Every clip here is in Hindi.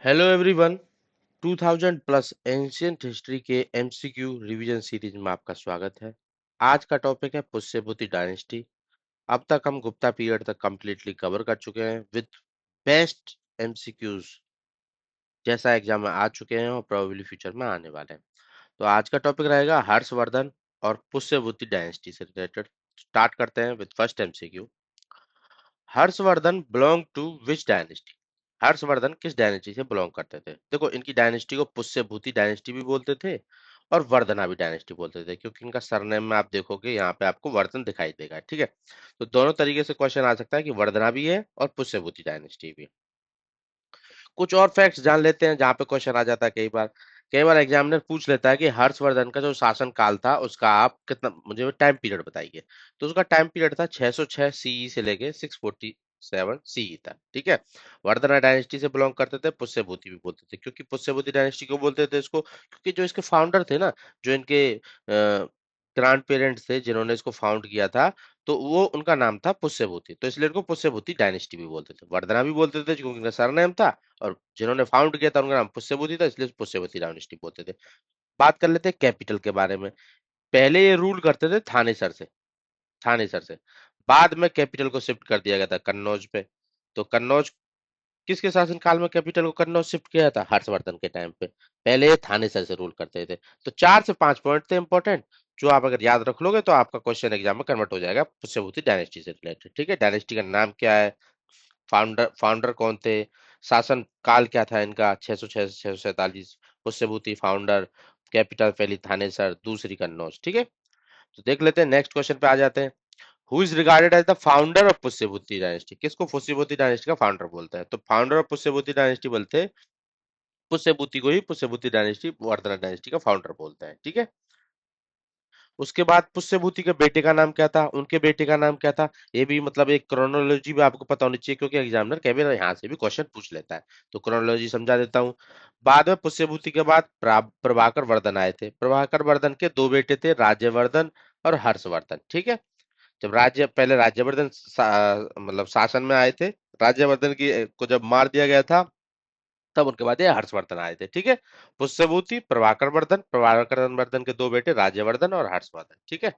Hello everyone. 2000 plus ancient history के एमसीक्यू रिवीजन सीरीज में आपका स्वागत है। आज का टॉपिक है पुष्यभूति डायनेस्टी। अब तक हम गुप्ता पीरियड तक कंप्लीटली कवर कर चुके हैं विद बेस्ट एमसीक्यूज, जैसा एग्जाम में आ चुके हैं और प्रोबेबली फ्यूचर में आने वाले हैं। तो आज का टॉपिक रहेगा हर्षवर्धन और पुष्यभूति डायनेस्टी से रिलेटेड। स्टार्ट करते हैं with first MCQ. Harshavardhana belong to which dynasty? Harshavardhana किस डायनेस्टी से बिलोंग करते थे? देखो, इनकी डायनेस्टी को पुष्यभूति डायनेस्टी भी बोलते थे और वर्धना भी डायनेस्टी बोलते थे, क्योंकि इनका सरनेम में आप देखोगे यहाँ पे आपको वर्धन दिखाई देगा। ठीक है, तो दोनों तरीके से क्वेश्चन आ सकता है कि वर्धना भी है और पुष्यभूति डायनेस्टी भी है। कुछ और फैक्ट्स जान लेते हैं जहाँ पे क्वेश्चन आ जाता है। कई बार एग्जामिनर पूछ लेता है कि हर्षवर्धन का जो शासन काल था उसका आप कितना, मुझे टाइम पीरियड बताइए। तो उसका टाइम पीरियड था 606 सीई से लेके 647 सीई तक। ठीक है, वर्धना डायनेस्टी से बिलोंग करते थे, पुष्यभूति भी बोलते थे। क्योंकि पुष्यभूति डायनेस्टी क्यों बोलते थे इसको? क्योंकि जो इसके फाउंडर थे ना, जो इनके ग्रैंड पेरेंट्स थे जिन्होंने इसको फाउंड किया था, तो वो उनका नाम था पुष्यभूति, तो इसलिए इनको पुष्यभूति डायनेस्टी भी बोलते थे। वर्धना भी बोलते थे क्योंकि उनका सरनेम था, और जिन्होंने फाउंड किया था उनका नाम पुष्यभूति था, इसलिए पुष्यभूति डायनेस्टी बोलते थे। बात कर लेते हैं कैपिटल के बारे में। पहले ये रूल करते थे थानेसर से। थानेसर से बाद में कैपिटल को शिफ्ट कर दिया गया था कन्नौज पे। तो कन्नौज किसके शासन काल में कैपिटल को कन्नौज शिफ्ट किया था? हर्षवर्धन के टाइम पे। पहले ये थानेसर से रूल करते थे। तो 4 से 5 पॉइंट थे इंपॉर्टेंट, जो आप अगर याद रख लोगे तो आपका क्वेश्चन एग्जाम में कन्वर्ट हो जाएगा पुष्यभूति डायनेस्टी से रिलेटेड। ठीक है, डायनेस्टी का नाम क्या है, फाउंडर फाउंडर कौन थे, शासन काल क्या था इनका, 606 से 647, पुष्यभूति फाउंडर, कैपिटल पहली थानेसर, दूसरी कन्नौज। ठीक है, तो देख लेते हैं, नेक्स्ट क्वेश्चन पे आ जाते हैं। Who is regarded as the founder of Pushyabhuti dynasty? किसको पुष्यभूति डायनेस्टी का फाउंडर बोलता है? तो फाउंडर ऑफ पुष्यभूति डायनेस्टी बोलते हैं पुष्यभूति को ही। पुष्यभूति डायनेस्टी वर्धना डायनेस्टी का फाउंडर बोलता है। ठीक है, उसके बाद पुष्यभूति के बेटे का नाम क्या था, उनके बेटे का नाम क्या था? ये भी मतलब एक क्रोनोलॉजी भी आपको पता होनी चाहिए, क्योंकि एग्जामिनर कभी ना यहाँ से भी क्वेश्चन पूछ लेता है। तो क्रोनोलॉजी समझा देता हूँ। बाद में पुष्यभूति के बाद प्रभाकर वर्धन आए थे। प्रभाकर वर्धन के दो बेटे थे, राज्यवर्धन और हर्षवर्धन। ठीक है, जब पहले राज्यवर्धन मतलब शासन में आए थे, राज्यवर्धन की को जब मार दिया गया था, तब उनके बाद ये हर्षवर्धन आए थे। ठीक है, पुष्यभूति, प्रभाकर वर्धन के दो बेटे राज्यवर्धन और हर्षवर्धन। ठीक है,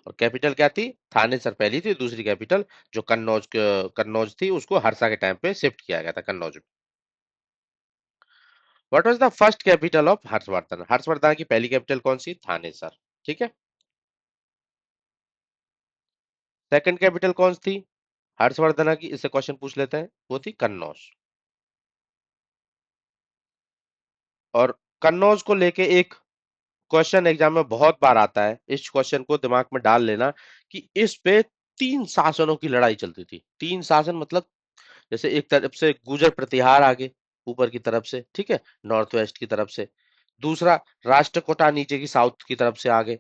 और कैपिटल क्या थी? थानेसर पहली थी, दूसरी कैपिटल जो कन्नौज थी उसको हर्षा के टाइम पे शिफ्ट किया गया था कन्नौज में। What was the first capital of Harshvardhan? Harshvardhan की पहली कैपिटल कौन सी? थानेसर। ठीक है, सेकंड कैपिटल कौन सी थी हर्षवर्धन की? इससे क्वेश्चन पूछ लेते हैं, वो थी कन्नौज। और कन्नौज को लेके एक क्वेश्चन एग्जाम में बहुत बार आता है, इस क्वेश्चन को दिमाग में डाल लेना कि इस पे तीन शासनों की लड़ाई चलती थी। तीन शासन मतलब जैसे एक तरफ से गुर्जर प्रतिहार आगे ऊपर की तरफ से, ठीक है, नॉर्थ वेस्ट की तरफ से। दूसरा राष्ट्रकूटा नीचे की साउथ की तरफ से आगे,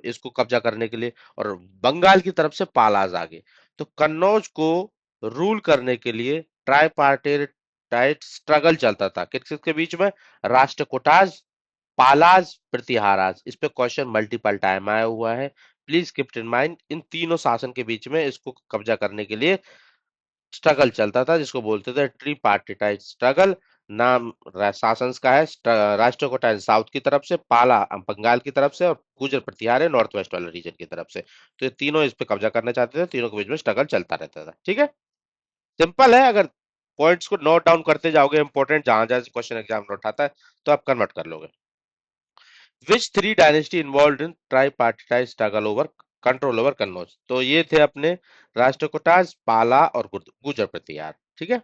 इसको कब्जा करने के लिए। और बंगाल की तरफ से पालाज आगे। तो कन्नौज को रूल करने के लिए ट्राइपार्टाइट स्ट्रगल चलता था किस किसके बीच में? राष्ट्रकूटाज, पालाज, प्रतिहाराज। इस पे क्वेश्चन मल्टीपल टाइम आया हुआ है। प्लीज कीप इन माइंड, इन तीनों शासन के बीच में इसको कब्जा करने के लिए स्ट्रगल चलता था, जिसको बोलते थे ट्री पार्टीटाइज स्ट्रगल। नाम शासन का है राष्ट्रकूटा साउथ की तरफ से, पाला बंगाल की तरफ से, और गुर्जर प्रतिहार है नॉर्थ वेस्ट वाले रीजन की तरफ से। तो ये तीनों इस पे कब्जा करना चाहते थे, तीनों के बीच में स्ट्रगल चलता रहता था। ठीक है, सिंपल है। अगर पॉइंट्स को नोट डाउन करते जाओगे, इंपॉर्टेंट जहां जहां क्वेश्चन एग्जाम में उठाता है, तो आप कन्वर्ट कर लोगे। Which three dynasty involve in tripartite struggle over control over Kannauj? तो ये थे अपने राष्ट्रकूटाज, पाला और गुर्जर प्रतिहार। ठीक है,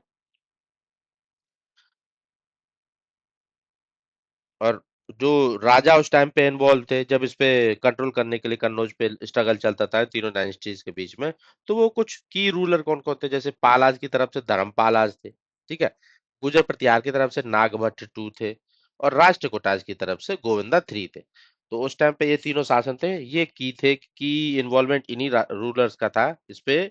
और जो राजा उस टाइम पे इन्वॉल्व थे जब इस पे कंट्रोल करने के लिए कन्नौज पे स्ट्रगल चलता था तीनों डायनेस्टीज के बीच में, तो वो कुछ की रूलर कौन कौन थे? जैसे पालाज की तरफ से धर्मपालाज थे। ठीक है, गुर्जर प्रतिहार की तरफ से नागभट्ट टू थे, और राष्ट्रकूटाज की तरफ से गोविंदा थ्री थे। तो उस टाइम पे ये तीनों शासन थे, ये की थे की इन्वॉल्वमेंट इन्हीं रूलर्स का था इस पे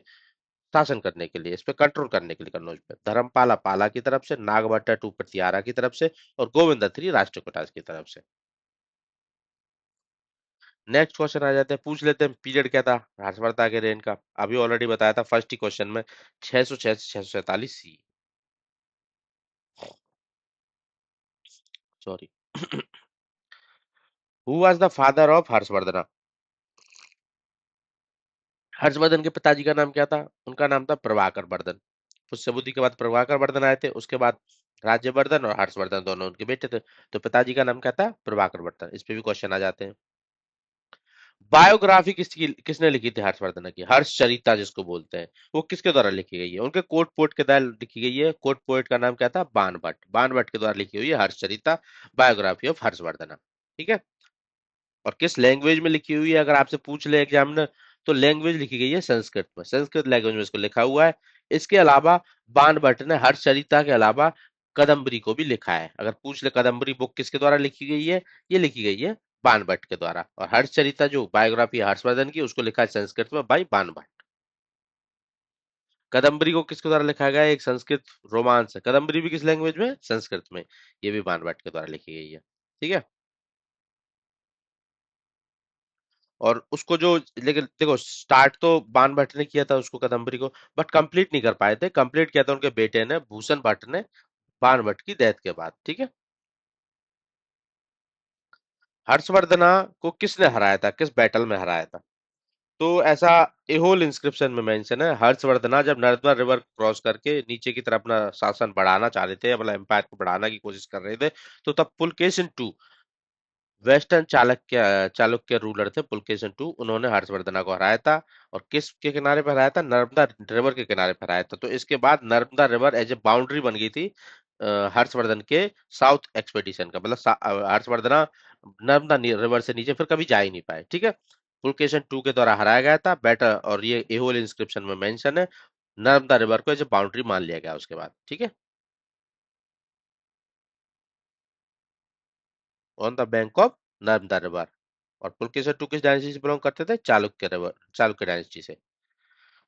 शासन करने के लिए, इस पे कंट्रोल करने के लिए कन्नौज पे। धर्मपाला पाला की तरफ से, नागभट्टा टू प्रतिहारा की तरफ से, और गोविंद थ्री राष्ट्रकूटास की तरफ से। नेक्स्ट क्वेश्चन आ जाते हैं, पूछ लेते हैं पीरियड क्या था हर्षवर्धन के रेन का। अभी ऑलरेडी बताया था फर्स्ट ही क्वेश्चन में, 606 से 647 C. Sorry. Who was the father of Harshvardhan? Harshvardhan के पिताजी का नाम क्या था? उनका नाम था प्रभाकर वर्धन। पुष्यभूति के बाद प्रभाकर वर्धन आए थे, उसके बाद राज्यवर्धन और हर्षवर्धन दोनों उनके बेटे थे। तो पिताजी का नाम क्या था? प्रभाकर वर्धन। इस पे भी क्वेश्चन आ जाते हैं। बायोग्राफी किसने लिखी थी हर्षवर्धन की? हर्षचरिता जिसको बोलते हैं, वो किसके द्वारा लिखी गई है? उनके कोट पोएट के द्वारा लिखी गई है। कोट पोएट का नाम क्या था? बाणभट्ट। बाणभट्ट के द्वारा लिखी हुई है हर्षचरिता, बायोग्राफी ऑफ हर्षवर्धन। ठीक है। और किस लैंग्वेज में लिखी हुई है अगर आपसे पूछ ले एग्जामिनर, तो लैंग्वेज लिखी गई है संस्कृत में। संस्कृत लैंग्वेज में इसको लिखा हुआ है। इसके अलावा बाणभट्ट ने हर्षचरिता के अलावा कदम्बरी को भी लिखा है। अगर पूछ ले कदम्बरी बुक किसके द्वारा लिखी गई है, ये लिखी गई है बाणभट्ट के द्वारा। और हर्षचरिता जो बायोग्राफी है हर्षवर्धन की, उसको लिखा है संस्कृत में बाई बाणभट्ट। कदम्बरी को किसके द्वारा लिखा गया है? एक संस्कृत रोमांस है। कदम्बरी भी किस लैंग्वेज में? संस्कृत में। ये भी बाणभट्ट के द्वारा लिखी गई है। ठीक है। और उसको जो, लेकिन देखो स्टार्ट तो बाण भट्ट ने किया था उसको, कदम्बरी को, बट कंप्लीट नहीं कर पाए थे। कंप्लीट किया था उनके बेटे ने, भूषण भट्ट ने, बाण भट्ट की डेथ के बाद। ठीक है। हर्षवर्धना को किसने हराया था? किस बैटल में हराया था? तो ऐसा एहोल इंस्क्रिप्शन में मेंशन है। हर्षवर्धना जब नर्मदा रिवर क्रॉस करके नीचे की तरफ अपना शासन बढ़ाना चाह रहे थे, मतलब एम्पायर को बढ़ाना की कोशिश कर रहे थे, तो तब Pulakeshin two, western Chalukya Chalukya ruler थे पुलकेशिन टू, उन्होंने हर्षवर्धना को हराया था। और किस के किनारे पर हराया था? नर्मदा रिवर के किनारे पर हराया था। तो इसके बाद Narmada river as a boundary बन गई थी हर्षवर्धन के साउथ एक्सपेडिशन का, मतलब हर्षवर्धना नर्मदा रिवर से नीचे फिर कभी जा ही नहीं पाए। ठीक है। पुलकेशिन टू के द्वारा हराया गया था बेटर, और ये एहोल इंस्क्रिप्शन में मेंशन है। नर्मदा रिवर को एज ए बाउंड्री मान लिया गया उसके बाद। ठीक है। On the bank of Narmada river. और पुलकेशिन टू किस डायनेस्टी से बिलोंग करते थे? चालुक्य रिवर, चालुक्य डायनेस्टी से।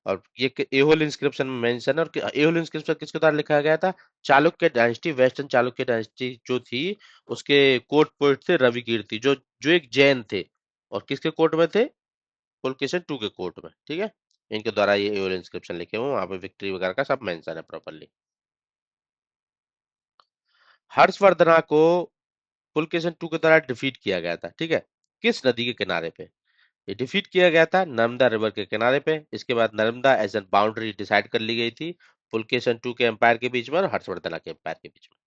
और ये एहोल इंस्क्रिप्शन में मेंशन है। और एहोल इंस्क्रिप्शन किसके द्वारा लिखा गया था? Chalukya dynasty, western Chalukya dynasty जो थी, उसके कोर्ट पोएट थे रवि कीर्ति, जो जो एक जैन थे। और किसके कोर्ट में थे? पुलकेशिन टू के कोर्ट में। ठीक है। इनके द्वारा ये एहोल इंस्क्रिप्शन लिखे हुए हैं, वहां पे विक्ट्री वगैरह का सब मेंशन है प्रॉपरली। हर्षवर्धना को पुलकेशिन टू के द्वारा डिफीट किया गया था। ठीक है। किस नदी के किनारे पे ये डिफीट किया गया था? नर्मदा रिवर के किनारे पे। इसके बाद Narmada as an boundary decide कर ली गई थी पुलकेशिन टू के एम्पायर के बीच में और हर्षवर्धन के एम्पायर के बीच में।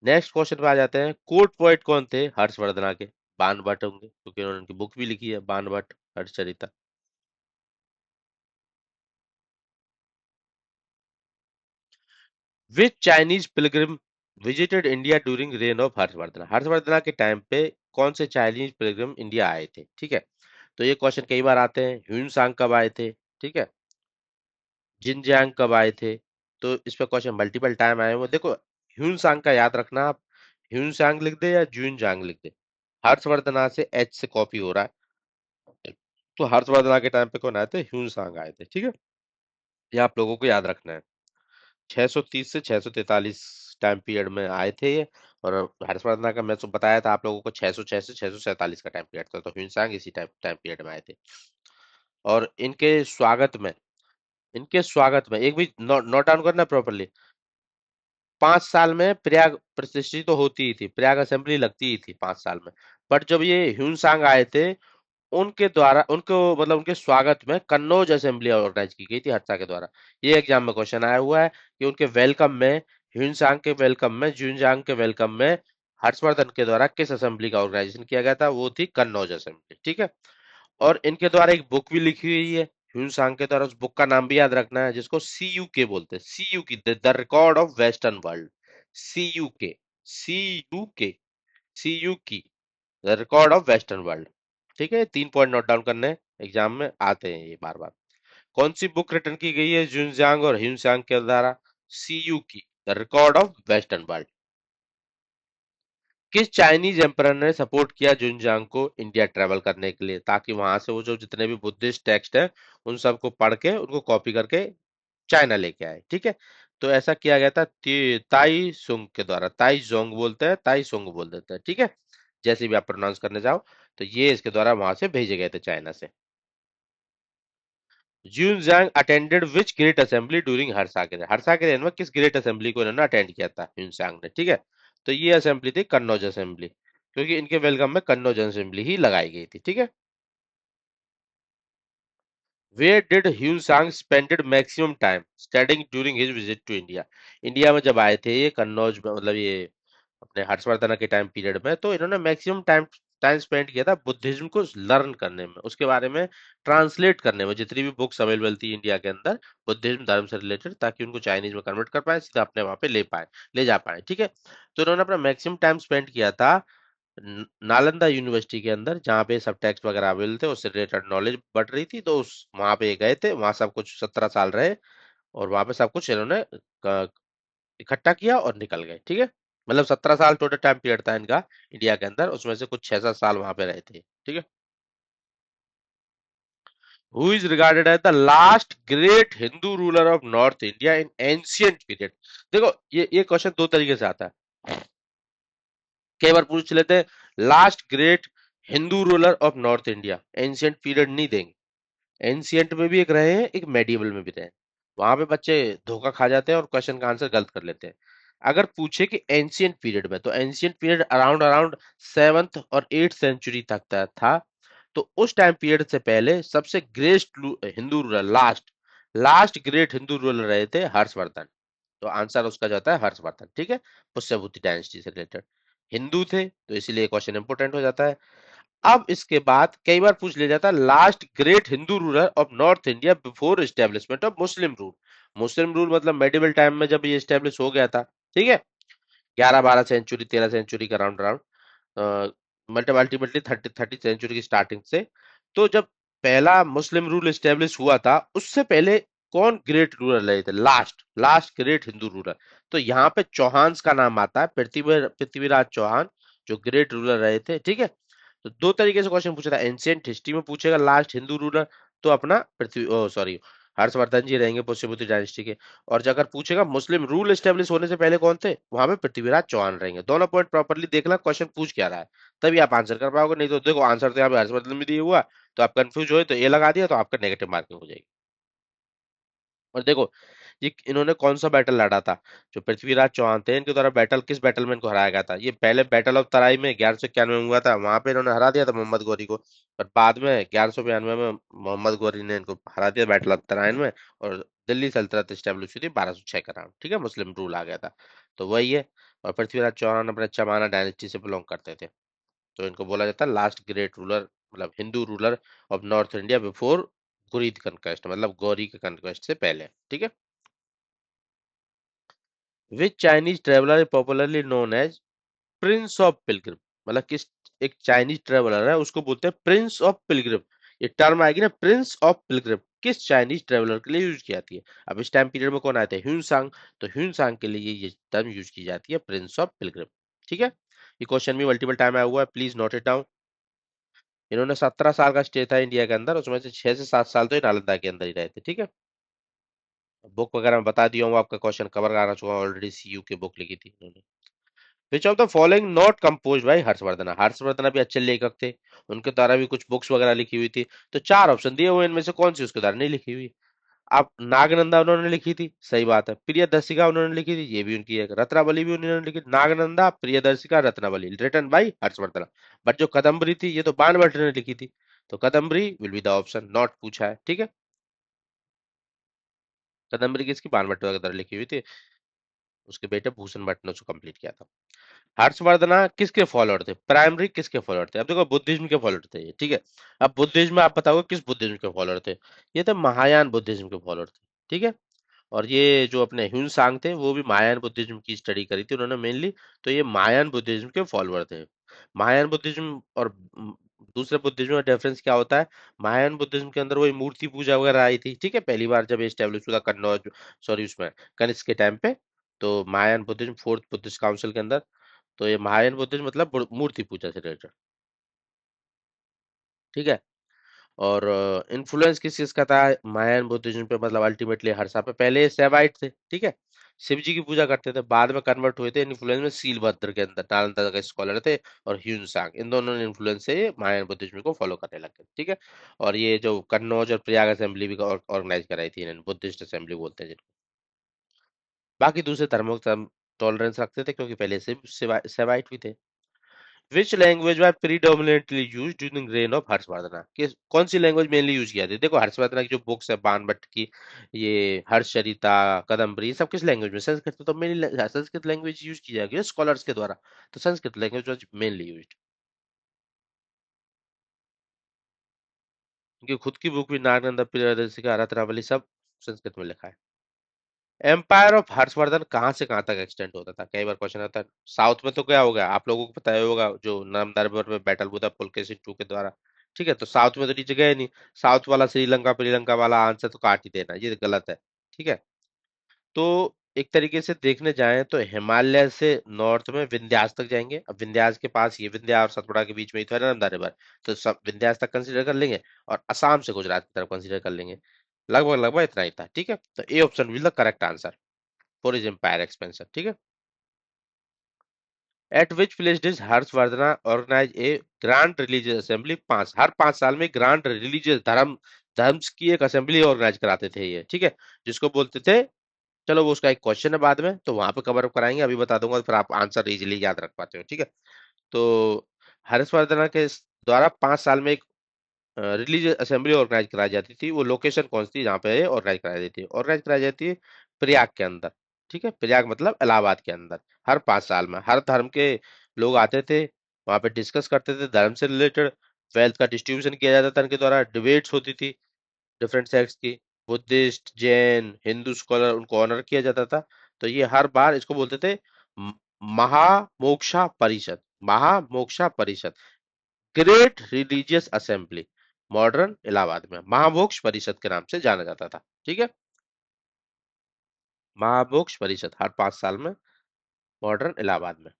नेक्स्ट क्वेश्चन पे आ जाते हैं। कोर्ट पोएट कौन थे हर्षवर्धना के? बाण भट्ट होंगे, क्योंकि उन्होंने उनकी बुक भी लिखी है Bana Bhatt Harshacharita. Which Chinese pilgrim visited India during reign of Harshvardhan? Harshavardhana के टाइम पे कौन से चाइनीज पिलग्रिम इंडिया आए थे? ठीक है। तो ये क्वेश्चन कई बार आते हैं। ह्यून कब आए थे? ठीक है। जिनजियांग कब आए थे? तो इस पे क्वेश्चन मल्टीपल टाइम आए हुए। देखो ह्यून का याद रखना आप, ह्यून लिख दे या जून जांग लिख दे, हर्षवर्धना से एच से कॉपी हो रहा है। तो हर्षवर्धना के टाइम पे कौन आए थे? ह्यून आए थे। ठीक है। ये आप लोगों को याद रखना है। 630 से 643 टाइम पीरियड में आए थे ये। और हर्षवर्धना का मैं तो बताया था आप लोगों को 606 से 647 का टाइम पीरियड था। तो ह्यून इसी टाइम टाइम पीरियड में आए थे। और इनके स्वागत में एक भी नोट डाउन करना प्रॉपरली। 5 साल में प्रयाग प्रतिष्ठित तो होती ही थी, प्रयाग असेंबली लगती ही थी 5 साल में। बट जब ये ह्यून आए थे, उनके द्वारा उनको मतलब उनके स्वागत में कन्नौज असेंबली ऑर्गेनाइज की गई थी हत्सा के द्वारा। ये एग्जाम में क्वेश्चन आया हुआ है कि उनके वेलकम में, ह्यूनसांग के वेलकम में, जूनजांग के वेलकम में हर्षवर्धन के द्वारा किस असेंबली का ऑर्गेनाइजेशन किया गया था? वो थी कन्नौज असेंबली। ठीक है। और इनके द्वारा एक बुक भी लिखी हुई है ह्यूनसांग के द्वारा। उस बुक का नाम भी याद रखना है, जिसको सी यू के बोलते हैं। Si Yu Ki, the record of western world. Si Yu Ki, Si Yu Ki, Si Yu Ki, the record of western world. ठीक है। 3 पॉइंट नोट डाउन करने, एग्जाम में आते हैं ये बार बार। कौन सी बुक रिटर्न की गई है जुनजांग और ह्यूनसांग के द्वारा? सी Yu Ki, the record of western world. किस चाइनीज एम्परर ने सपोर्ट किया जुनजांग को इंडिया ट्रेवल करने के लिए, ताकि वहां से वो जो जितने भी बुद्धिस्ट टेक्स्ट है उन सबको पढ़ के उनको कॉपी करके चाइना लेके आए? ठीक है। तो ऐसा किया गया था ताई सुंग के द्वारा। ताई जोंग बोलते हैं, ताई सुंग बोल देते हैं। ठीक है। जैसे भी आप प्रोनाउंस करने जाओ, तो ये इसके द्वारा वहां से भेजे गए थे चाइना से। ह्यून अटेंडेड विच ग्रेट असेंबली ड्यूरिंग हर्षा के reign? हर्षा के reign में किस ग्रेट असेंबली को इन्होंने अटेंड किया था ह्यून ने, ठीक है। तो ये असेंबली थी कन्नौज असेंबली, क्योंकि इनके वेलकम में कन्नौज असेंबली ही लगाई गई थी, ठीक है। Where did Hiuen Tsang spended maximum time studying during his visit to India? India में जब आए थे ये कन्नौज में, मतलब ये अपने हर्षवर्धन के टाइम पीरियड में, तो इन्होंने मैक्सिमम टाइम टाइम स्पेंड किया था बुद्धिज्म को लर्न करने में, उसके बारे में ट्रांसलेट करने में, जितनी भी बुक्स अवेलेबल थी इंडिया के अंदर बुद्धिज्म धर्म से रिलेटेड, ताकि उनको चाइनीज में कन्वर्ट कर पाए, सीधा अपने वहां पे ले जा पाए, ठीक है। तो इन्होंने अपना मैक्सिमम टाइम स्पेंड किया था नालंदा यूनिवर्सिटी के अंदर, जहाँ पे सब टेक्स्ट वगैरह अवेलेबल थे, उससे रिलेटेड नॉलेज बढ़ रही थी, तो उस वहां पे गए थे, वहां सब कुछ 17 साल रहे, और वहां पे सब कुछ इन्होंने इकट्ठा किया और निकल गए, ठीक है। मतलब 17 साल टोटल टाइम पीरियड था इनका इंडिया के अंदर, उसमें से कुछ 6-7 साल वहां पे रहे थे, ठीक है। Who is regarded as the last great Hindu ruler of north India in ancient period? देखो ये क्वेश्चन दो तरीके से आता है, कई बार पूछ लेते हैं last great Hindu ruler of north India, ancient period नहीं देंगे। एंशियंट में भी एक रहे हैं, एक मेडिवल में भी रहे हैं, वहां पे बच्चे धोखा खा जाते हैं और क्वेश्चन का आंसर गलत कर लेते हैं। अगर पूछे कि एंशियंट पीरियड में, तो ancient period around around 7th और 8th सेंचुरी तक था। तो उस टाइम पीरियड से पहले सबसे great Hindu ruler, last last great Hindu ruler रहे थे हर्षवर्धन। तो आंसर उसका जाता है हर्षवर्धन, ठीक है। पुष्यभूति डायनेस्टी से रिलेटेड हिंदू थे, तो इसीलिए क्वेश्चन इंपोर्टेंट हो जाता है। अब इसके बाद कई बार पूछ लिया जाता है last great Hindu ruler of north India before establishment of Muslim rule. Muslim rule मतलब मेडिवल टाइम में जब ये एस्टेब्लिश हो गया था, ठीक है, 11-12 सेंचुरी 13 सेंचुरी का राउंड राउंड, मतलब अल्टीमेटली 30 सेंचुरी की स्टार्टिंग से। तो जब पहला मुस्लिम रूल एस्टेब्लिश हुआ था, उससे पहले कौन ग्रेट रूलर रहे थे, last last great Hindu ruler? तो यहाँ पे चौहान का नाम आता है, पृथ्वीराज चौहान, जो ग्रेट रूलर रहे थे, ठीक है। तो दो तरीके से क्वेश्चन पूछा था, एंशियंट हिस्ट्री में पूछेगा लास्ट हिंदू रूलर, तो अपना पृथ्वी ओ सॉरी हर्षवर्धन जी रहेंगे पुष्यभूति डायनेस्टी के। और अगर पूछेगा मुस्लिम रूल एस्टेब्लिश होने से पहले कौन थे, वहां पे पृथ्वीराज चौहान रहेंगे। दोनों पॉइंट प्रॉपर्ली देखना क्वेश्चन पूछ क्या रहा है, तभी आप आंसर कर पाओगे, नहीं तो देखो आंसर तो यहाँ पे हर्षवर्धन में दिया हुआ, तो आप कंफ्यूज हो तो ए लगा दिया, तो आपका नेगेटिव मार्किंग हो जाएगी। और देखो ये इन्होंने कौन सा बैटल लड़ा था, जो पृथ्वीराज चौहान थे इनके द्वारा बैटल, किस बैटल में इनको हराया गया था? ये पहले बैटल ऑफ तराई में 1191 में हुआ था, वहां पे इन्होंने हरा दिया था मोहम्मद गौरी को। पर बाद में 1192 में मोहम्मद गौरी ने इनको हरा दिया बैटल ऑफ तराइन में, और दिल्ली सल्तनत स्टेब्लिश हुई थी 1206 का नाम, ठीक है, मुस्लिम रूल आ गया था। तो वही है। और पृथ्वीराज चौहान अपने चमाना डायनेस्टी से बिलोंग करते थे, तो इनको बोला जाता है लास्ट ग्रेट रूलर, मतलब Hindu ruler of north India before Ghurid conquest, मतलब गौरी के कनक्वेस्ट से पहले, ठीक है। Which Chinese traveller is popularly known as prince of pilgrim? मतलब किस एक चाइनीज ट्रेवलर है उसको बोलते हैं प्रिंस ऑफ पिलग्रिम। ये टर्म आएगी ना प्रिंस ऑफ पिलग्रिम, किस चाइनीज ट्रेवलर के लिए यूज की जाती है? अब इस टाइम पीरियड में कौन आए थे, ह्यून सांग, तो ह्यून सांग के लिए ये टर्म यूज की जाती है प्रिंस ऑफ पिलग्रिम, ठीक है। ये क्वेश्चन भी मल्टीपल टाइम आया हुआ है, प्लीज नोट इट डाउन। इन्होंने 17 साल का स्टे था इंडिया के अंदर, उसमें से 6 से 7 साल तो ये नालंदा के अंदर ही रहे थे, ठीक है। बुक वगैरह मैं बता दिया हूँ आपका, क्वेश्चन कवर करा चुका हूँ ऑलरेडी, सीयू की बुक लिखी थी इन्होंने। Which of the following not compose bye Harshvardhan? Harshvardhan भी अच्छे लेखक थे, उनके द्वारा भी कुछ बुक्स वगैरह लिखी हुई थी, तो चार ऑप्शन दिए हुए, इनमें से कौन सी उसके द्वारा नहीं लिखी हुई? आप नागनंदा उन्होंने लिखी थी, सही बात है। प्रियदर्शिका उन्होंने लिखी थी, ये भी उनकी है। रत्नावली भी उन्होंने लिखी, Nagananda Priyadarshika Ratnavali written by Harshvardhan. But जो कदम्बरी थी ये तो बाणभट्ट ने लिखी थी, तो Kadambari will be the option, not पूछा है, ठीक है। कदम्बरी किसकी, बाणभट्ट वगैरह लिखी हुई थी, उसके बेटे भूषण भट्ट ने उसको कंप्लीट किया था। हर्षवर्धना किसके फॉलोअर थे, प्राइमरी किसके फॉलोअर थे? अब देखो बुद्धिज्म के फॉलोअर थे ये, ठीक है। अब बुद्धिज्म में आप बताओगे किस बुद्धिज्म के फॉलोअर थे? ये थे महायान बुद्धिज्म के फॉलोअर थे, ठीक है। और ये जो अपने ह्यून सांग थे वो भी महायान बुद्धिज्म की स्टडी करी थी उन्होंने मेनली, तो ये महायान बुद्धिज्म के फॉलोअर थे। महायान बुद्धिज्म और दूसरे बुद्धिज्म में डिफरेंस क्या होता है? महायान बुद्धिज्म के अंदर वही मूर्ति पूजा वगैरह आई थी, ठीक है, पहली बार जब एस्टेब्लिश हुआ कन्नौज, सॉरी उसमें कनिष्क के टाइम पे। तो Mahayana Buddhism fourth Buddhist council के अंदर, तो ये महायान बुद्धिज्म मतलब मूर्ति पूजा से रिलेटेड, ठीक है। और इन्फ्लुएंस किस चीज का था महायान बुद्धिज्म पे, मतलब अल्टीमेटली हर्षा पे, पहले सेवाइट थे, ठीक है। शिव जी की पूजा करते थे, बाद में कन्वर्ट हुए थे इन्फ्लुएंस में सीलभद्र के अंदर, नालंदा के स्कॉलर थे, और ह्यून इन दोनों ने इन्फ्लुएंस से महायान बुद्धिज्म को फॉलो करने लगे, ठीक है। और ये जो कन्नौज और प्रयाग असेंबली भी ऑर्गेनाइज कराई थी इन्होंने, बुद्धिस्ट असेंबली बोलते हैं जिनको। बाकी दूसरे धर्मों के टॉलरेंस रखते थे क्योंकि पहले से सेवाइट भी थे। Which language were predominantly use during reign of Harshavardhana, कि कौन सी लैंग्वेज मेनली यूज किया था? देखो हर्षवर्धना की जो बुक्स है बाणभट्ट की, ये हर्षचरिता, कदम्बरी, ये सब किस लैंग्वेज में? संस्कृत में, तो मेनली संस्कृत लैंग्वेज यूज की जाएगी स्कॉलर्स के द्वारा, तो Sanskrit language was mainly used. क्योंकि खुद की बुक भी नागनंदा प्रियदर्शी का रत्नावली सब संस्कृत में लिखा है। एम्पायर ऑफ हर्षवर्धन कहाँ से कहाँ तक एक्सटेंड होता था? कई बार क्वेश्चन आता है। साउथ में तो क्या हो गया, आप लोगों को पता ही होगा, जो नामदार में बैटल हुआ था पुलकेशिन टू के द्वारा, ठीक है। तो साउथ में तो नीचे गए नहीं, साउथ वाला श्रीलंका वाला आंसर तो काट ही देना, ये गलत है, ठीक है। तो एक तरीके से देखने जाएं तो हिमालय से नॉर्थ में विंध्यास तक जाएंगे। अब विंध्यास के पास, ये विंध्या और सतपुड़ा के बीच में ही तो है ना नर्मदा रिवर, तो सब विंध्यास तक कंसीडर कर लेंगे, और असम से गुजरात की तरफ कंसीडर कर लेंगे। लगभग लगभग इतना ही था, ठीक है। तो A option will the correct answer for is empire expansion, ठीक है। At which place does Harshavardhana organize a grand religious assembly? पांच, हर 5 साल में ग्रांड रिलीजियस धर्म की एक असेंबली ऑर्गेनाइज कराते थे ये, ठीक है, जिसको बोलते थे। चलो वो उसका एक क्वेश्चन है बाद में, तो वहां पे कवर अप कराएंगे, अभी बता दूंगा तो फिर आप आंसर इजीली याद रख पाते हो, ठीक है। तो हर्षवर्धना के द्वारा 5 साल में एक रिलीजियस असेंबली ऑर्गेनाइज कराई जाती थी। वो लोकेशन कौन सी थी जहाँ पे ऑर्गेनाइज कराई जाती है? ऑर्गेनाइज कराई जाती है प्रयाग के अंदर, ठीक है। प्रयाग मतलब इलाहाबाद के अंदर। हर 5 साल में हर धर्म के लोग आते थे, वहां पे डिस्कस करते थे धर्म से रिलेटेड। वेल्थ का डिस्ट्रीब्यूशन किया जाता था इनके द्वारा, डिबेट्स होती थी डिफरेंट सेक्ट्स की, बुद्धिस्ट, जैन, हिंदू स्कॉलर, उनको ऑनर किया जाता था। तो ये हर बार इसको बोलते थे म- महामोक्षा परिषद, महामोक्षा परिषद, great religious assembly, modern Allahabad में महामोक्ष परिषद के नाम से जाना जाता था, ठीक है। महामोक्ष परिषद हर 5 साल में, मॉडर्न इलाहाबाद में।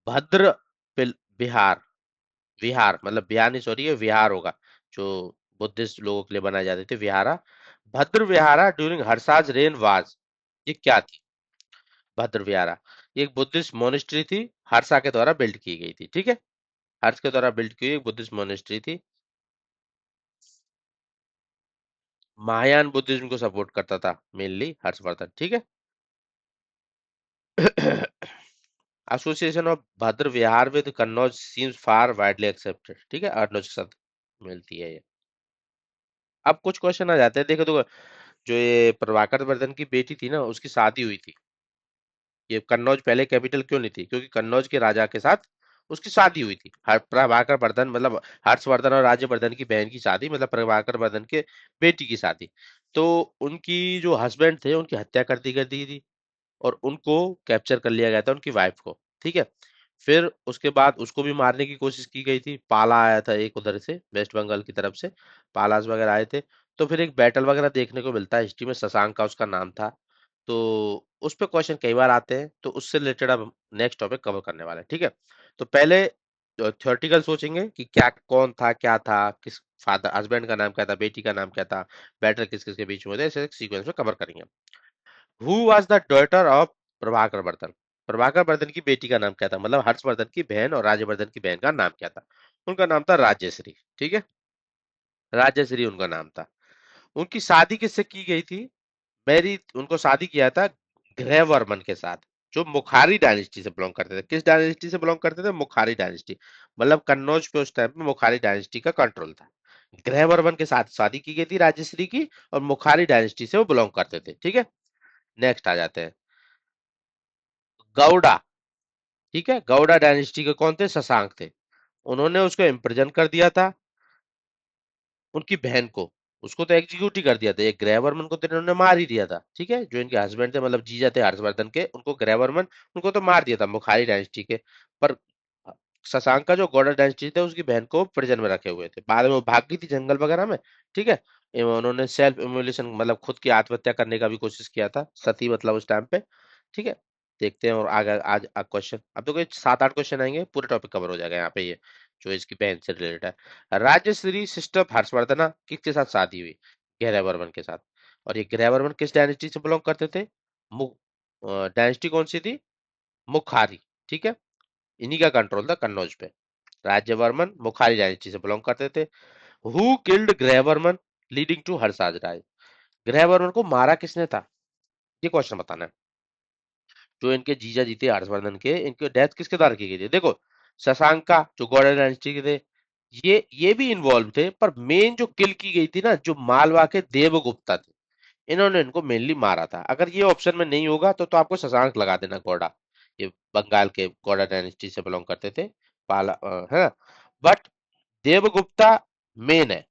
भद्र बिहार, विहार मतलब बिहार नहीं, सॉरी, ये विहार होगा, जो बुद्धिस्ट लोगों के लिए बनाए जाते थे विहारा। भद्र विहारा ड्यूरिंग हर्षाज रेन वाज, ये क्या थी? भद्र विहारा ये एक बुद्धिस्ट मोनेस्ट्री थी, हर्षा के द्वारा बिल्ड की गई थी, ठीक है। हर्ष के द्वारा बिल्ड की हुई एक बुद्धिस्ट मोनेस्ट्री थी। महायान बुद्धिज्म को सपोर्ट करता था मेनली हर्षवर्धन, ठीक है। Association of Bhadra Vihar with Kannauj seems far widely accepted, ठीक है, अर्नोज के साथ मिलती है ये। अब कुछ क्वेश्चन आ जाते हैं, देखो तो, जो ये प्रभाकर वर्धन की बेटी थी ना, उसकी शादी हुई थी। ये कन्नौज पहले कैपिटल क्यों नहीं थी? क्योंकि कन्नौज के राजा के साथ उसकी शादी हुई थी। प्रभाकर वर्धन मतलब हर्षवर्धन और राज्यवर्धन की बहन की शादी, मतलब प्रभाकर वर्धन के बेटी की शादी। तो उनकी जो हस्बैंड थे उनकी हत्या कर दी थी, और उनको कैप्चर कर लिया गया था, उनकी वाइफ को, ठीक है। फिर उसके बाद उसको भी मारने की कोशिश की गई थी, पाला आया था एक उधर से वेस्ट बंगाल की तरफ से, पालास वगैरह आए थे। तो फिर एक बैटल वगैरह देखने को मिलता है हिस्ट्री में, शशांक का उसका नाम था। तो उस पे क्वेश्चन कई बार आते हैं, तो उससे रिलेटेड अब नेक्स्ट टॉपिक कवर करने वाले हैं, ठीक है। तो पहले थ्योरेटिकल सोचेंगे कि क्या कौन था, क्या था, किस फादर हस्बैंड का नाम क्या था, बेटी का नाम क्या था, बैटल किस किस के बीच में होते हैं, ऐसे सीक्वेंस में कवर करेंगे। Who was the daughter of Prabhakar Vardhan? Prabhakar Vardhan की बेटी का नाम क्या था, मतलब हर्षवर्धन की बहन और राज्यवर्धन की बहन का नाम क्या था? उनका नाम था राज्यश्री, ठीक है, राज्यश्री उनका नाम था। उनकी शादी किससे की गई थी? मैरी उनको शादी किया था ग्रहवर्मन के साथ, जो मुखारी डायनेस्टी से बिलोंग करते थे। किस डायनेस्टी से बिलोंग करते थे? मुखारी डायनेस्टी। मतलब कन्नौज पे उस टाइम पे मुखारी डायनेस्टी का कंट्रोल था। ग्रहवर्मन के साथ शादी की गई थी राजश्री की, और मुखारी डायनेस्टी से वो बिलोंग करते थे, ठीक है। नेक्स्ट आ जाते हैं गौड़ा, ठीक है। गौड़ा डायनेस्टी के कौन थे? शशांक थे। उन्होंने उसको इम्प्रिजन कर दिया था, उनकी बहन को। उसको तो एग्जीक्यूट ही कर दिया था, ये ग्रहवर्मन को तो इन्होंने मार ही दिया था, ठीक है। जो इनके हस्बैंड थे, मतलब जीजा थे हर्षवर्धन के, उनको ग्रहवर्मन, उनको तो मार दिया था मुखारी डायनेस्टी के। पर शशांक का जो गौड़ा डायनेस्टी थे, उसकी बहन को प्रिजन में रखे हुए थे। बाद में वो भाग गई थी जंगल वगैरह में, ठीक है। उन्होंने सेल्फ इम्यूलेशन मतलब खुद की आत्महत्या करने का भी कोशिश किया था, सती मतलब उस टाइम पे, ठीक है। देखते हैं और आगे आज क्वेश्चन, अब तो कोई 7-8 क्वेश्चन आएंगे, पूरे टॉपिक कवर हो जाएगा यहाँ पे, ये जो इसकी बहन से रिलेटेड है। राजश्री सिस्टर हर्षवर्धना किसके साथ शादी हुई? गहरा वर्मन के साथ। और ये ग्रहवर्मन किस डायनेस्टी से बिलोंग करते थे? मुख डायनेस्टी कौन सी थी? मुखारी। ठीक है, इन्हीं का कंट्रोल था कन्नौज पे। राज्यवर्मन मुखारी डायनेस्टी से बिलोंग करते थे। Who killed Grahavarman leading to हर्षराज राज? ग्रहवर्मन को मारा किसने था, ये क्वेश्चन बताना है। जो इनके जीजा जी थे हर्षवर्धन के, इनकी डेथ किसके द्वारा की गई थी? देखो, शशांका जो गौड़ डायनेस्टी के थे, ये भी इन्वॉल्व थे, पर मेन जो किल की गई थी ना, जो मालवा के देवगुप्ता थे, इन्होंने इनको मेनली मारा था। अगर ये ऑप्शन में नहीं होगा तो आपको शशांक लगा देना, गौड़ा। ये बंगाल के गौड़ा डायनेस्टी से बिलोंग करते थे, है ना। बट देवगुप्ता मेन है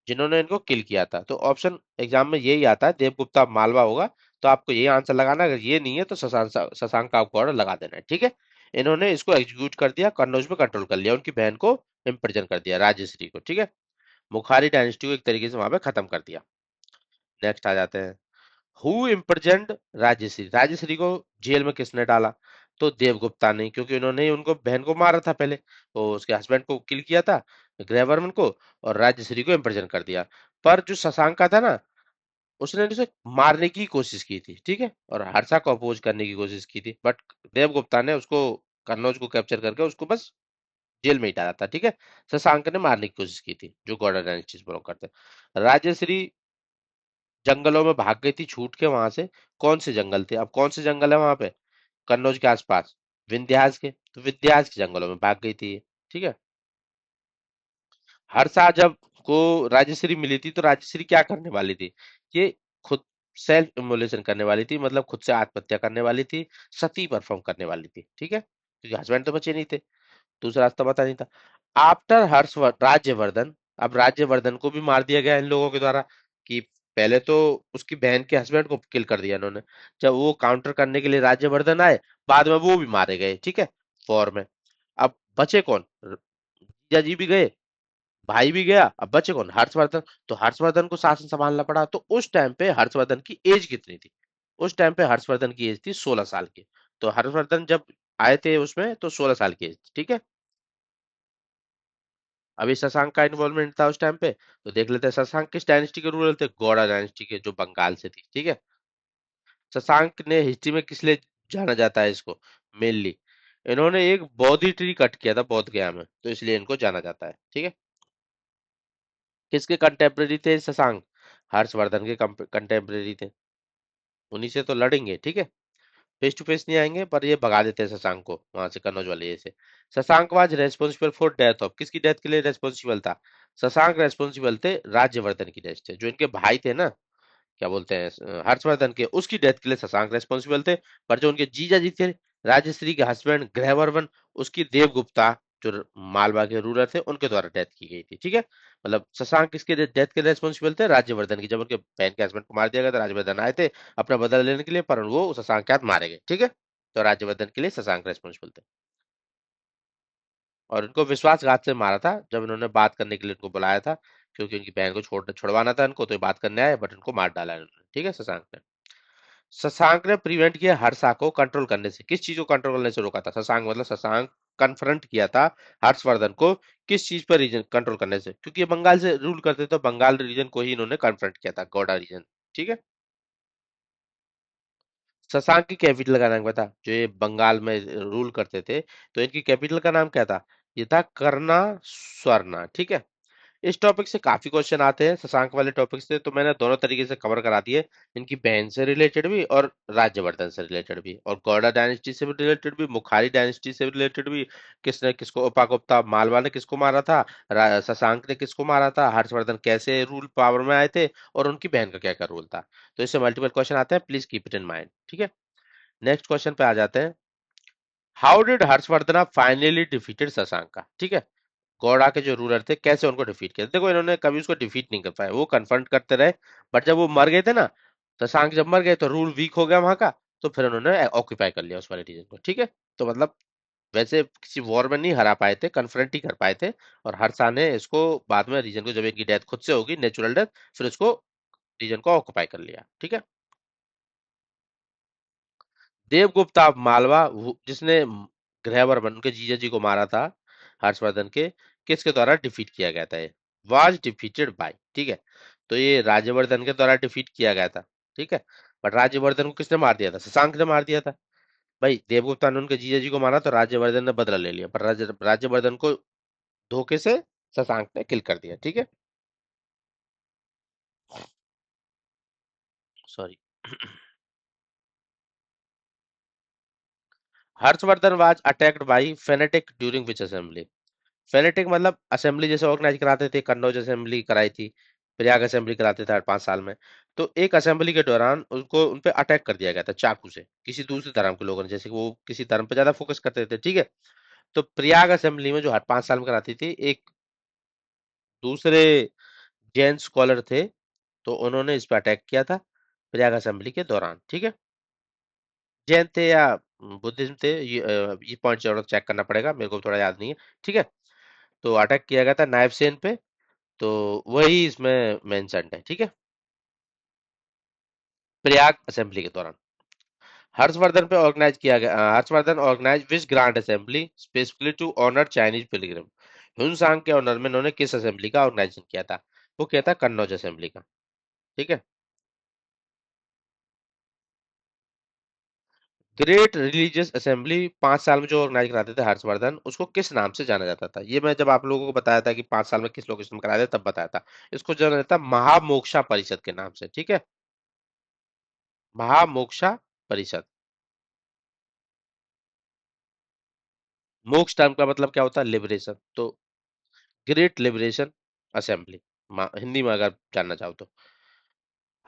जिन्होंने इनको किल किया था। तो ऑप्शन एग्जाम में यही आता है, देवगुप्ता मालवा होगा। तो आपको यही आंसर लगाना, अगर ये नहीं है तो शशांक का आपको ऑर्डर लगा देना है। ठीक है, इन्होंने इसको एग्जीक्यूट कर दिया, कन्नौज पे कंट्रोल कर लिया, उनकी बहन को इम्प्रिजन कर दिया, राजश्री को। ठीक है, मुखारी डायनेस्टी को एक तरीके से वहां पे खत्म कर दिया। नेक्स्ट आ जाते हैं, हु इम्प्रिजन्ड राजश्री? राजश्री को जेल में किसने डाला? तो देवगुप्ता ने, क्योंकि उन्होंने ही उनको बहन को मारा था पहले, तो उसके हस्बैंड को किल किया था, ग्रहवर्मन को, और राजश्री को इम्प्रिजन कर दिया। पर जो शशांक का था ना, उसने उसे मारने की कोशिश की थी, ठीक है, और हर्षा को अपोज करने की कोशिश की थी, बट देवगुप्ता ने उसको, कन्नौज को कैप्चर करके उसको बस जेल में ही डाला था। ठीक है, शशांक ने मारने की कोशिश की थी, जो गौड़ा डायनेस्टी बिलोंग करते हैं। राजश्री जंगलों में भाग गई थी छूट के वहां से। कौन से जंगल थे? अब कौन से जंगल है वहां पे कन्नौज के आसपास? विंध्यास के, तो विंध्यास के जंगलों में भाग गई थी ये। ठीक है, हर्षा जब को राजश्री मिली थी, तो राजश्री क्या करने वाली थी? ये खुद सेल्फ इमोलेशन करने वाली थी, मतलब खुद से आत्महत्या करने वाली थी, सती परफॉर्म करने वाली थी। ठीक है, क्योंकि हस्बैंड तो बचे नहीं थे, दूसरा रास्ता पता नहीं था। आफ्टर राज्यवर्धन, अब राज्यवर्धन को भी मार दिया गया इन लोगों के द्वारा। कि पहले तो उसकी बहन के हस्बैंड को किल कर दिया इन्होंने, जब वो काउंटर करने के लिए राज्यवर्धन आए, बाद में वो भी मारे गए। ठीक है, वॉर में। अब बचे कौन? जीजा जी भी गए, भाई भी गया, अब बचे कौन? हर्षवर्धन। तो हर्षवर्धन को शासन संभालना पड़ा। तो उस टाइम पे हर्षवर्धन की एज कितनी थी? उस टाइम पे हर्षवर्धन की एज थी 16 साल की। तो हर्षवर्धन जब आए थे उसमें, तो 16 साल की एज थी। ठीक है, अभी शशांक का इन्वॉल्वमेंट था उस टाइम पे। तो देख लेते हैं शशांक किस डायनेस्टी के रूलर थे? गौड़ा डायनेस्टी के, जो बंगाल से थी। ठीक है, शशांक ने हिस्ट्री में किस लिए जाना जाता है इसको मेनली? इन्होंने एक बोधि ट्री कट किया था बोध गया में, तो इसलिए इनको जाना जाता है। ठीक है, किसके कंटेम्परेरी थे शशांक? हर्षवर्धन के कंटेम्परेरी थे, उन्हीं से तो लड़ेंगे। ठीक है, फेस टू फेस नहीं आएंगे, पर ये भगा देते हैं शशांक को वहां से, कन्नौज वाले से। Shashank was responsible for death of, किसकी डेथ के लिए रेस्पॉन्सिबल था? शशांक रेस्पॉन्सिबल थे राज्यवर्धन की डेथ से। जो इनके भाई थे ना, क्या बोलते हैं, हर्षवर्धन के, उसकी डेथ के लिए शशांक रेस्पॉन्सिबल थे। पर जो उनके जीजा जी थे, राजश्री के हस्बैंड ग्रहवर्मन, उसकी देवगुप्ता, जो मालवा के रूलर थे, उनके द्वारा डेथ की गई थी। ठीक है, मतलब शशांक किसके डेथ के रेस्पॉन्सिबल थे? राज्यवर्धन की। जब उनके बहन के हस्बैंड को मार दिया गया था, राज्यवर्धन आए थे अपना बदला लेने के लिए, पर वो शशांक के हाथ मारे गए। ठीक है, तो राज्यवर्धन के लिए शशांक रेस्पॉन्सिबल थे। और इनको विश्वासघात से मारा था, जब इन्होंने बात करने के लिए इनको बुलाया था, क्योंकि उनकी बहन को छुड़वाना था इनको, तो ये बात करने आए, बट इनको मार डाला इन्होंने। ठीक है, शशांक ने। शशांक ने प्रिवेंट किया हर्षा को कंट्रोल करने से, किस चीज को कंट्रोल करने से रोका था शशांक? मतलब शशांक कन्फ्रंट किया था हर्षवर्धन को किस चीज पर रीजन कंट्रोल करने से? क्योंकि ये बंगाल से रूल करते थे, तो बंगाल रीजन को ही इन्होंने कन्फ्रंट किया था, गौड़ा रीजन। ठीक है, शशांक की कैपिटल का नाम क्या था? जो ये बंगाल में रूल करते थे, तो इनकी कैपिटल का नाम क्या था? ये था करना स्वर्णा। ठीक है, इस टॉपिक से काफी क्वेश्चन आते हैं, शशांक वाले टॉपिक से, तो मैंने दोनों तरीके से कवर करा दिए। इनकी बहन से रिलेटेड भी, और राज्यवर्धन से रिलेटेड भी, और गौड़ा डायनेस्टी से भी रिलेटेड भी, मुखारी डायनेस्टी से रिलेटेड भी। किसने किसको, उपागुप्ता मालवा ने किसको मारा था, शशांक ने किसको मारा था, हर्षवर्धन कैसे रूल पावर में आए थे, और उनकी बहन का क्या क्या रोल था। तो इससे मल्टीपल क्वेश्चन आते हैं, please keep it in mind. ठीक है, नेक्स्ट क्वेश्चन पे आ जाते हैं। How did Harshvardhan finally defeated Shashank? ठीक है, गौड़ा के जो रूलर थे, कैसे उनको डिफीट किया? देखो, इन्होंने कभी उसको डिफीट नहीं कर पाए, वो कन्फ्रंट करते रहे। बट जब वो मर गए थे ना, शशांक जब मर गए, तो रूल वीक हो गया वहां का। तो फिर उन्होंने ऑक्यूपाई कर लिया उस वाले रीजन को। ठीक है, तो मतलब वैसे किसी वॉर में नहीं हरा पाए थे, कन्फ्रंट ही कर पाए थे। और हर्षा ने इसको बाद में रीजन को, जब इनकी डेथ खुद से होगी, नेचुरल डेथ, फिर उसको रीजन को ऑक्यूपाई कर लिया। ठीक है, देवगुप्ता ऑफ मालवा, जिसने ग्रहवर्मन उनके जीजा जी को मारा था, हर्षवर्धन के, किसके द्वारा डिफीट किया गया था? Was defeated by. ठीक है, तो ये राज्यवर्धन के द्वारा डिफीट किया गया था। ठीक है। बट राज्यवर्धन को किसने मार दिया था? शशांक ने मार दिया था। भाई देवगुप्ता ने उनके जीजा जी को मारा तो राज्यवर्धन ने बदला ले लिया, पर राज्यवर्धन को धोखे से शशांक ने किल कर दिया। ठीक है। Sorry. Harshvardhan was attacked by phonetic during which assembly? Phonetic मतलब असेंबली जैसे ऑर्गेनाइज कराते थे, कन्नौज असेंबली कराई थी, प्रयाग असेंबली कराते थे हर 5 साल में। तो एक असेंबली के दौरान उनको उन पे अटैक कर दिया गया था चाकू से, किसी दूसरे धर्म के लोगों ने, जैसे कि वो किसी धर्म पे ज्यादा फोकस करते थे। ठीक है। तो प्रयाग असेंबली में जो हर 5 साल में कराती थी, एक दूसरे जैन स्कॉलर थे, तो उन्होंने इस पे अटैक किया था प्रयाग असेंबली के दौरान। ठीक है। जैन थे या बुद्धिज्म थे, ये पॉइंट जरूर चेक करना पड़ेगा, मेरे को थोड़ा याद नहीं है। ठीक है। तो अटैक किया गया था नायवसेन पे, तो वही इसमें मेंशन्ड है। ठीक है। प्रयाग असेंबली के दौरान हर्षवर्धन पे ऑर्गेनाइज किया गया, Harshavardhan organize which grand assembly specifically to honour Chinese pilgrim? Hiuen Tsang के ऑनर में उन्होंने किस असेंबली का ऑर्गेनाइजेशन किया था? वो किया था कन्नौज असेंबली का। ठीक है। ग्रेट रिलीजियस असेंबली 5 साल में जो ऑर्गेनाइज कराते थे हर्षवर्धन, उसको किस नाम से जाना जाता था? ये मैं जब आप लोगों को बताया था कि 5 साल में किस लोकेशन में कराया था, तब बताया था। इसको जाना जाता है महामोक्षा परिषद के नाम से। ठीक है। महामोक्षा परिषद। मोक्ष टर्म का मतलब क्या होता है? लिबरेशन। तो ग्रेट लिबरेशन असेंबली, हिंदी में अगर जानना चाहो तो।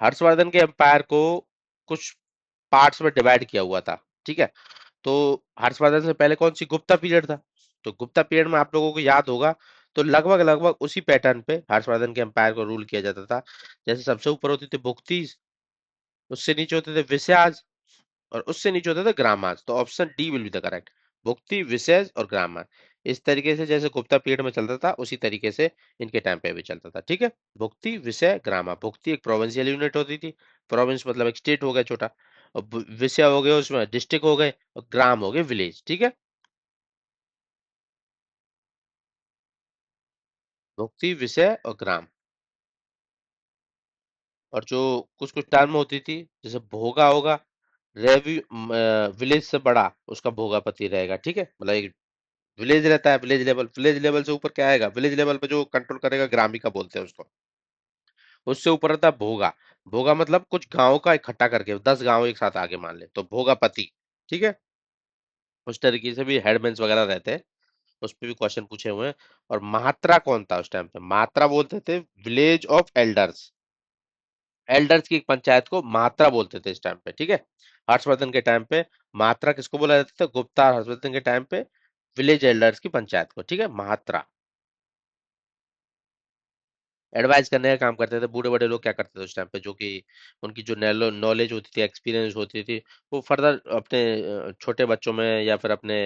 हर्षवर्धन के एम्पायर को कुछ पार्ट्स में डिवाइड किया हुआ था। ठीक है। तो हर्षवर्धन से पहले कौन सी गुप्ता पीरियड था? तो गुप्ता पीरियड में आप लोगों को याद होगा, तो लगभग लगभग उसी पैटर्न पे हर्षवर्धन के एम्पायर को रूल किया जाता था। जैसे सबसे ऊपर होती थी भुक्तीज, उससे नीचे होते थे विषयाज, और उससे नीचे होता था ग्रामाज। तो option D will be the correct. भुक्ति, विषय और ग्रामर। इस तरीके से जैसे गुप्ता पीरियड में चलता था, उसी तरीके से इनके टाइम पे भी चलता था। ठीक है। भुक्ति, विषय, ग्रामर। भुक्ति एक प्रोविंशियल यूनिट होती थी, प्रोविंस मतलब एक स्टेट हो गया छोटा, और विषय हो गए उसमें डिस्ट्रिक्ट हो गए, और ग्राम हो गए विलेज। ठीक है। भुक्ति, विषय और ग्राम। और जो कुछ कुछ टर्म होती थी, जैसे भोगा होगा, रेव्यू विलेज से बड़ा उसका भोगापति रहेगा। ठीक है। मतलब एक विलेज रहता है, विलेज लेवल से ऊपर क्या आएगा? विलेज लेवल पे जो कंट्रोल करेगा ग्रामीण का बोलते हैं उसको। उससे ऊपर रहता है भोगा। भोगा मतलब कुछ गांवों का इकट्ठा करके, 10 गांव एक साथ आगे मान ले तो भोगापति। ठीक है। उस तरीके से भी हेडमेन्स वगैरह रहते हैं, उस पे भी क्वेश्चन पूछे हुए हैं। और महात्रा कौन था उस टाइम पे? महात्रा बोलते थे विलेज ऑफ एल्डर्स। एल्डर्स की एक पंचायत को महात्रा बोलते थे इस टाइम पे। ठीक है। हर्षवर्धन के टाइम पे महात्रा किसको बोला जाता था? गुप्ता और हर्षवर्धन के टाइम पे विलेज एल्डर्स की पंचायत को। ठीक है। महात्रा एडवाइस करने का काम करते थे। बूढ़े बड़े लोग क्या करते थे उस टाइम पे, जो कि उनकी जो नॉलेज होती थी, एक्सपीरियंस होती थी, वो फर्दर अपने छोटे बच्चों में या फिर अपने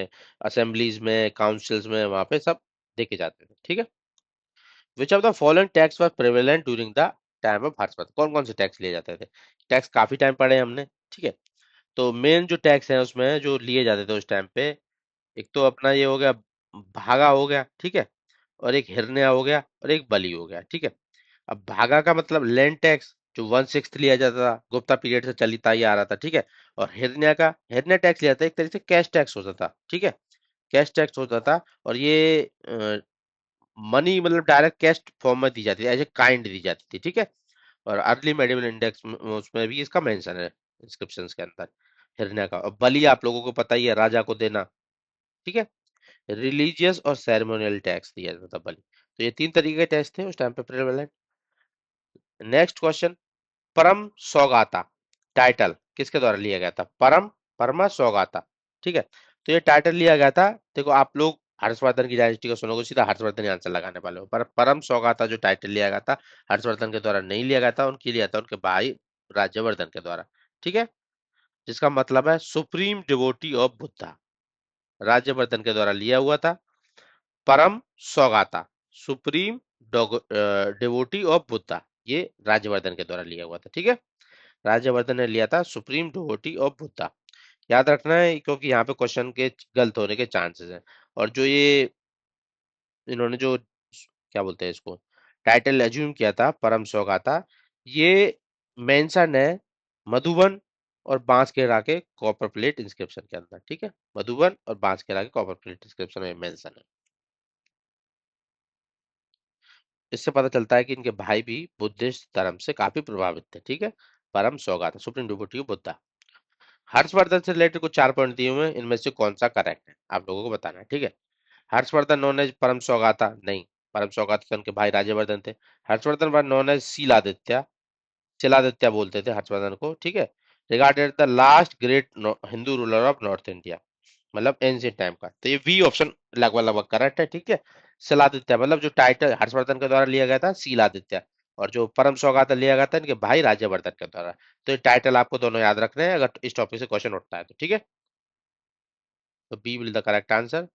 असेंबलीज में, काउंसिल्स में, वहां पे सब देके जाते थे। ठीक है। Which of the following tax were prevalent during the time of Harshvardhan? कौन कौन से टैक्स लिए जाते थे? टैक्स काफी टाइम पढ़े हमने। ठीक है। तो मेन जो टैक्स है उसमें जो लिए जाते थे उस टाइम पे, एक तो अपना ये हो गया, भागा हो गया। ठीक है। और एक हिरण्या हो गया, और एक बलि हो गया। ठीक है। अब भागा का मतलब लैंड टैक्स, जो 1/6 लिया जाता था, गुप्ता पीरियड से चलता ही आ रहा था। ठीक है। और हिरण्या टैक्स लिया था, एक तरीके से कैश टैक्स होता था। ठीक है। कैश टैक्स होता था, और ये मनी मतलब डायरेक्ट कैश फॉर्म में दी जाती थी, एज ए काइंड दी जाती थी। ठीक है। और अर्ली मेडिवल इंडेक्स उसमें भी इसका मेंशन है, इंस्क्रिप्शंस के अंदर, हिरण्या का। और बलि आप लोगों को पता ही है, राजा को देना। ठीक है। रिलीजियस और सेरेमोनियल टैक्स दिया जाता था बलि। तो ये 3 तरीके के टैक्स थे उस टाइम पे प्रेवलेंट। Next question. परम सौगाता टाइटल किसके द्वारा लिया गया था? परमा सौगाता। ठीक है। तो ये टाइटल लिया गया था, देखो आप लोग हर्षवर्धन की डायनेस्टी को सुनोगे, सीधा हर्षवर्धन ही आंसर लगाने वाले हो, पर परम सौगाता जो टाइटल लिया गया था, हर्षवर्धन के द्वारा नहीं लिया गया था, उनके लिया था उनके भाई राज्यवर्धन के द्वारा। ठीक है। जिसका मतलब है supreme devotee of Buddha, Rajyavardhan के द्वारा लिया हुआ था। परम सौगाता, सुप्रीम डिवोटी ऑफ बुद्धा, ये राज्यवर्धन के द्वारा लिया हुआ था। ठीक है। राज्यवर्धन ने लिया था सुप्रीम डिवोटी ऑफ बुद्धा। याद रखना है, क्योंकि यहाँ पे क्वेश्चन के गलत होने के चांसेस हैं। और जो ये इन्होंने जो क्या बोलते हैं इसको, टाइटल एज्यूम किया था परम सौगाता, ये मेंशन है मधुबन और बांसकेरा के कॉपर प्लेट इंस्क्रिप्शन के अंदर। ठीक है, मधुबन और बांसकेरा के कॉपर प्लेट इंस्क्रिप्शन में मेंशन है। इससे पता चलता है कि इनके भाई भी बुद्धिस्ट धर्म से काफी प्रभावित थे। ठीक है, परम सौगाता सुप्रीम डिवोटी बुद्धा। हर्षवर्धन से रिलेटेड कुछ 4 पॉइंट दिए हुए हैं, इनमें से कौन सा करेक्ट है आप लोगों को बताना है। ठीक है, हर्षवर्धन नोन एज परम सौगाता नहीं, परम सौगाता तो उनके भाई राज्यवर्धन थे। Harshavardhan were known as Shiladitya, Shiladitya बोलते थे हर्षवर्धन को। ठीक है, regarded the last great Hindu ruler of north India, मतलब एंशिएंट टाइम का। तो ये बी ऑप्शन लगभग लगभग करेक्ट है। ठीक है, शिलादित्य मतलब जो टाइटल हर्षवर्धन के द्वारा लिया गया था शीलादित्य, और जो परम सौगात लिया गया था इनके भाई राज्यवर्धन के द्वारा। तो ये टाइटल आपको दोनों याद रखने हैं अगर इस टॉपिक से क्वेश्चन उठता है तो। ठीक है, तो B will the correct answer.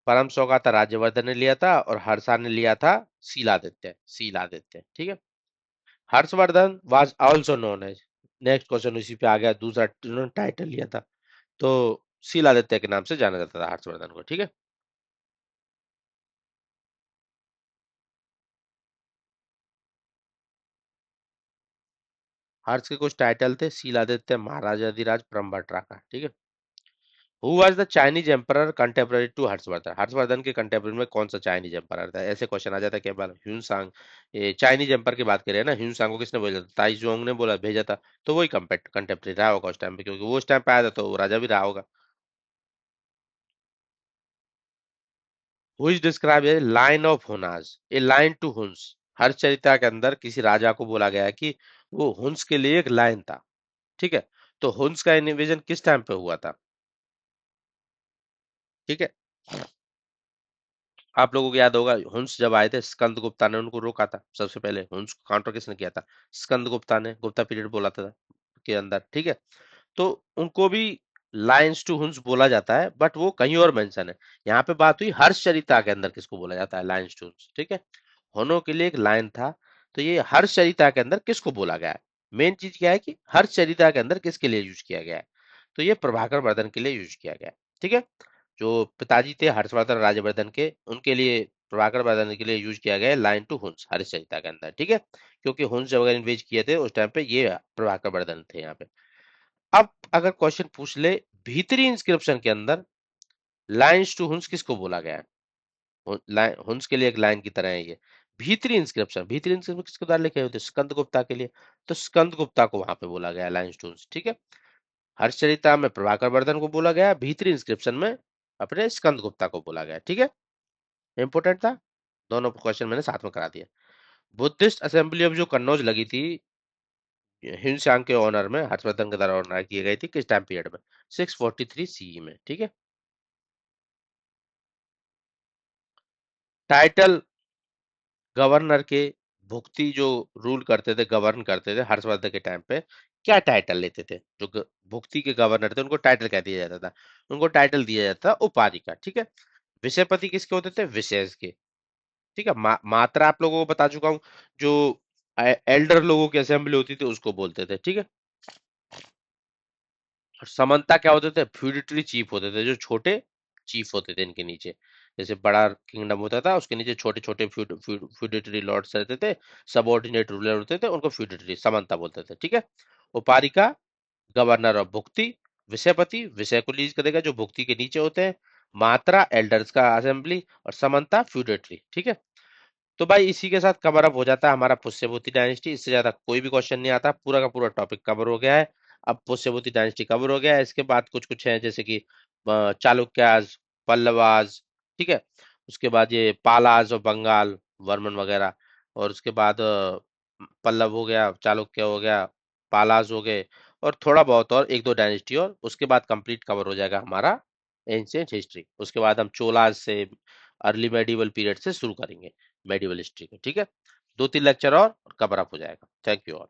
Parama Saugata Rajyavardhan ने लिया था और हर्षा ने लिया था शीलादित्य, शीलादित्य। ठीक है, Harshavardhan was also known as, next question उसी पे आ गया, दूसरा उन्होंने टाइटल लिया था तो शीलादित्य के नाम से जाना जाता था हर्षवर्धन को। ठीक है, हर्ष के कुछ टाइटल थे शीलादित्य, महाराजाधिराज, ब्रह्मभट्ट का। ठीक है, who was the Chinese emperor contemporary to Harshavardhan, Harshvardhan के कंटेम्पररी में कौन सा चाइनीज एम्परर था। ऐसे क्वेश्चन आ जाता है कई बार। ह्यूनसांग, ये चाइनीज एम्पर की बात करें ना, ह्यूनसांग को किसने बोला था, ताइजुओंग ने बोला भेजा था, तो वही कंटेम्पररी रहा होगा उस टाइम पे, क्योंकि वो उस टाइम पे आया था तो वो राजा भी रहा होगा। Who is describe a line of Hunas, a line to Huns, Harshacharita के अंदर किसी राजा को बोला गया है कि वो हुंस के लिए एक लाइन था। ठीक है, तो हुंस का इन्वेजन किस टाइम पे हुआ था। ठीक है, आप लोगों को याद होगा हुंस जब आए थे स्कंद गुप्ता ने उनको रोका था, सबसे पहले हुंस को काउंटर किसने किया था, स्कंद गुप्ता ने, गुप्ता पीरियड बोला था के अंदर। ठीक है, तो उनको भी लाइन्स टू हुंस बोला जाता है, बट वो कहीं और मेंशन है। यहाँ पे बात हुई हर्षचरिता के अंदर किसको बोला जाता है लाइन्स टू हुंस। ठीक है, होनो के लिए एक लाइन था, तो ये हर्षचरिता के अंदर किसको बोला गया है। मेन चीज क्या है कि हर्षचरिता के अंदर किसके लिए यूज किया गया है, तो ये प्रभाकर वर्धन के लिए यूज किया गया है। ठीक है, जो पिताजी थे हर्षवर्धन राज्यवर्धन के, उनके लिए प्रभाकर वर्धन के लिए यूज किया गया है लाइन टू हुंस हरिश्चरिता के अंदर। ठीक है, क्योंकि हुंस जब अगर इन्वेज किए थे उस टाइम पे ये प्रभाकर वर्धन थे यहाँ पे। अब अगर क्वेश्चन पूछ ले भीतरी इंस्क्रिप्शन के अंदर लाइन्स टू हुंस किसको बोला गया है, हुंस के लिए एक लाइन की तरह है ये। भीतरी इंस्क्रिप्शन किसके द्वारा लिखे हुए थे, स्कंद गुप्ता के लिए, तो स्कंद गुप्ता को वहां पे बोला गया लाइन्स टू हुंस। ठीक है, हर्षचरिता में प्रभाकर वर्धन को बोला गया, भीतरी इंस्क्रिप्शन में अपने स्कंद गुप्ता को बोला गया। ठीक है, इंपोर्टेंट था, दोनों क्वेश्चन मैंने साथ में करा दिया। बुद्धिस्ट असेंबली ऑफ जो कन्नौज लगी थी हिमशांग के ऑनर में, हर्षवर्धन के द्वारा ऑर्गेनाइज की गई थी किस टाइम पीरियड में, 643 सीई में। ठीक है, टाइटल गवर्नर के, भुक्ति जो रूल करते थे गवर्न करते थे हर्षवर्धन के टाइम पे, क्या टाइटल लेते थे, जो भुक्ति के गवर्नर थे उनको टाइटल क्या दिया जाता था, उनको टाइटल दिया जाता था उपाधिका। ठीक है, विषयपति किसके होते थे, विशेष के। ठीक है, मात्रा आप लोगों को बता चुका हूँ, जो एल्डर लोगों की असेंबली होती थी उसको बोलते थे। ठीक है, और समंता क्या होते थे, फ्यूडिटरी चीफ होते थे, जो छोटे चीफ होते थे इनके नीचे। जैसे बड़ा किंगडम होता था उसके नीचे छोटे छोटे फ्यूडिटरी लॉर्ड्स रहते थे, सबऑर्डिनेट रूलर होते थे, उनको फ्यूडिटरी समंता बोलते थे। ठीक है, उपारिका गवर्नर ऑफ भुक्ति, विषयपति विषय को लीज करेगा जो भुक्ति के नीचे होते हैं, मात्रा एल्डर्स का असेंबली, और समंता फ्यूडेटरी। ठीक है, तो भाई इसी के साथ कवर अप हो जाता है हमारा पुष्यभूति डायनेस्टी, इससे ज्यादा कोई भी क्वेश्चन नहीं आता, पूरा का पूरा टॉपिक कवर हो गया है। अब पुष्यभूति डायनेस्टी कवर हो गया है, इसके बाद कुछ कुछ है जैसे कि चालुक्याज, पल्लवाज। ठीक है, उसके बाद ये पालाज और बंगाल वर्मन वगैरह, और उसके बाद पल्लव हो गया, चालुक्य हो गया, पालाज हो गए, और थोड़ा बहुत और एक दो डायनेस्टी, और उसके बाद कंप्लीट कवर हो जाएगा हमारा एंशियंट हिस्ट्री। उसके बाद हम चोलाज से अर्ली मेडिवल पीरियड से शुरू करेंगे मेडिवल हिस्ट्री को। ठीक है, 2-3 लेक्चर और कवर अप हो जाएगा। Thank you all.